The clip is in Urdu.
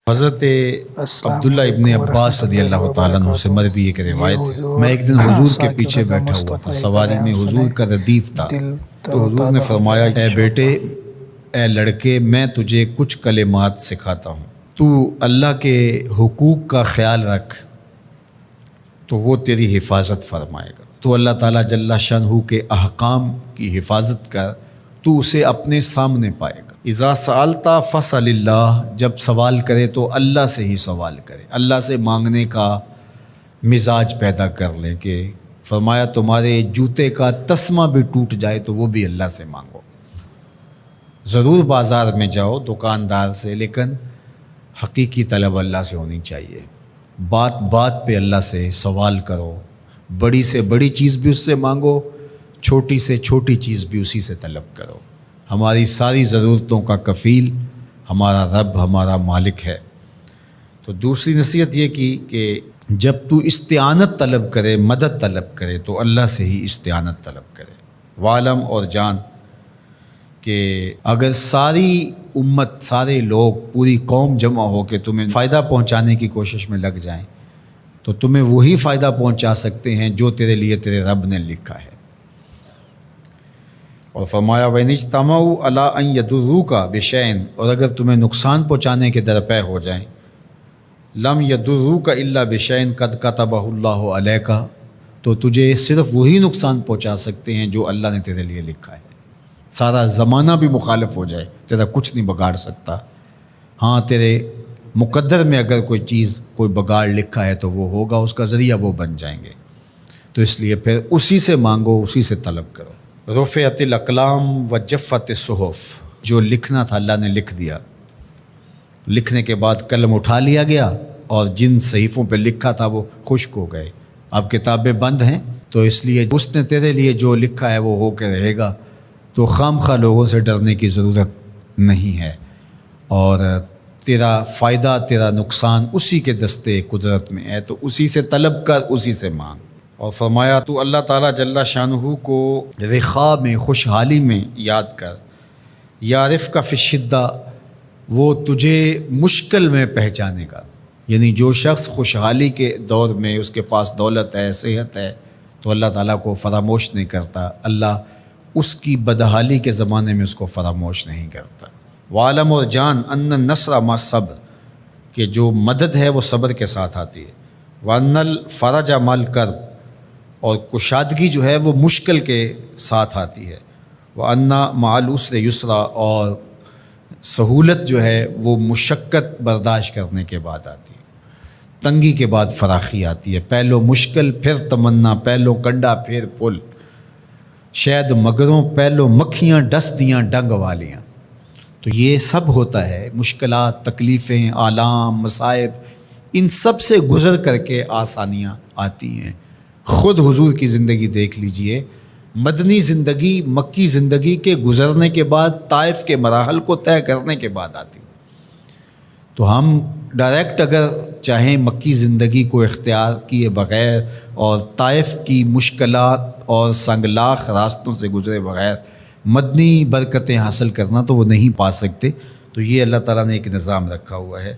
حضرت عبداللہ ابن عباس رضی اللہ تعالیٰ عنہ سے مروی ایک روایت ہے، میں ایک دن حضور کے پیچھے بیٹھا ہوا تھا، سواری میں حضور کا ردیف تھا، تو حضور نے فرمایا اے بیٹے، اے لڑکے، میں تجھے کچھ کلمات سکھاتا ہوں، تو اللہ کے حقوق کا خیال رکھ تو وہ تیری حفاظت فرمائے گا۔ تو اللہ تعالیٰ جل شانہ کے احکام کی حفاظت کر، تو اسے اپنے سامنے پائے گا۔ اذا سألت فاسأل اللہ، جب سوال کرے تو اللہ سے ہی سوال کرے، اللہ سے مانگنے کا مزاج پیدا کر لیں کہ فرمایا تمہارے جوتے کا تسمہ بھی ٹوٹ جائے تو وہ بھی اللہ سے مانگو۔ ضرور بازار میں جاؤ دکاندار سے، لیکن حقیقی طلب اللہ سے ہونی چاہیے۔ بات بات پہ اللہ سے سوال کرو، بڑی سے بڑی چیز بھی اس سے مانگو، چھوٹی سے چھوٹی چیز بھی اسی سے طلب کرو۔ ہماری ساری ضرورتوں کا کفیل ہمارا رب، ہمارا مالک ہے۔ تو دوسری نصیحت یہ کی کہ جب تو استعانت طلب کرے، مدد طلب کرے تو اللہ سے ہی استعانت طلب کرے۔ وعلم، اور جان کہ اگر ساری امت، سارے لوگ، پوری قوم جمع ہو کے تمہیں فائدہ پہنچانے کی کوشش میں لگ جائیں تو تمہیں وہی فائدہ پہنچا سکتے ہیں جو تیرے لیے تیرے رب نے لکھا ہے۔ اور فرمایا وَإِنِ اجْتَمَعُوا عَلَىٰ أَن يَضُرُّوكَ بِشَيْءٍ، اور اگر تمہیں نقصان پہنچانے کے درپے ہو جائیں، لَمْ يَضُرُّوكَ إِلَّا بِشَيْءٍ قَدْ كَتَبَهُ اللَّهُ عَلَيْكَ، تو تجھے صرف وہی نقصان پہنچا سکتے ہیں جو اللہ نے تیرے لیے لکھا ہے۔ سارا زمانہ بھی مخالف ہو جائے، تیرا کچھ نہیں بگاڑ سکتا۔ ہاں، تیرے مقدر میں اگر کوئی چیز، کوئی بگاڑ لکھا ہے تو وہ ہوگا، اس کا ذریعہ وہ بن جائیں گے۔ تو اس لیے پھر اسی سے مانگو، اسی سے طلب کرو۔ رفعت الاقلام وجفت الصحف، جو لکھنا تھا اللہ نے لکھ دیا، لکھنے کے بعد قلم اٹھا لیا گیا اور جن صحیفوں پہ لکھا تھا وہ خشک ہو گئے۔ اب کتابیں بند ہیں، تو اس لیے اس نے تیرے لیے جو لکھا ہے وہ ہو کے رہے گا، تو خام خواہ لوگوں سے ڈرنے کی ضرورت نہیں ہے، اور تیرا فائدہ، تیرا نقصان اسی کے دستے قدرت میں ہے، تو اسی سے طلب کر، اسی سے مانگ۔ اور فرمایا تو اللہ تعالیٰ جل شانہ کو رخاء میں، خوشحالی میں یاد کر، یعرفک فی الشدہ، وہ تجھے مشکل میں پہچانے گا۔ یعنی جو شخص خوشحالی کے دور میں اس کے پاس دولت ہے، صحت ہے، تو اللہ تعالیٰ کو فراموش نہیں کرتا، اللہ اس کی بدحالی کے زمانے میں اس کو فراموش نہیں کرتا۔ وعلم، اور جان، ان النصر مع الصبر، کہ جو مدد ہے وہ صبر کے ساتھ آتی ہے۔ وان الفرج مع الکرب، اور کشادگی جو ہے وہ مشکل کے ساتھ آتی ہے۔ وان مع العسر یسرا، اور سہولت جو ہے وہ مشقت برداشت کرنے کے بعد آتی ہے، تنگی کے بعد فراخی آتی ہے۔ پہلو مشکل، پھر تمنا، پہلو کنڈا پھر پل، شاید مگروں پہلو مکھیاں ڈس دیاں ڈنگ والیاں۔ تو یہ سب ہوتا ہے، مشکلات، تکلیفیں، آلام، مصائب، ان سب سے گزر کر کے آسانیاں آتی ہیں۔ خود حضور کی زندگی دیکھ لیجئے، مدنی زندگی مکی زندگی کے گزرنے کے بعد، طائف کے مراحل کو طے کرنے کے بعد آتی۔ تو ہم ڈائریکٹ اگر چاہیں مکی زندگی کو اختیار کیے بغیر اور طائف کی مشکلات اور سنگلاخ راستوں سے گزرے بغیر مدنی برکتیں حاصل کرنا، تو وہ نہیں پا سکتے۔ تو یہ اللہ تعالیٰ نے ایک نظام رکھا ہوا ہے۔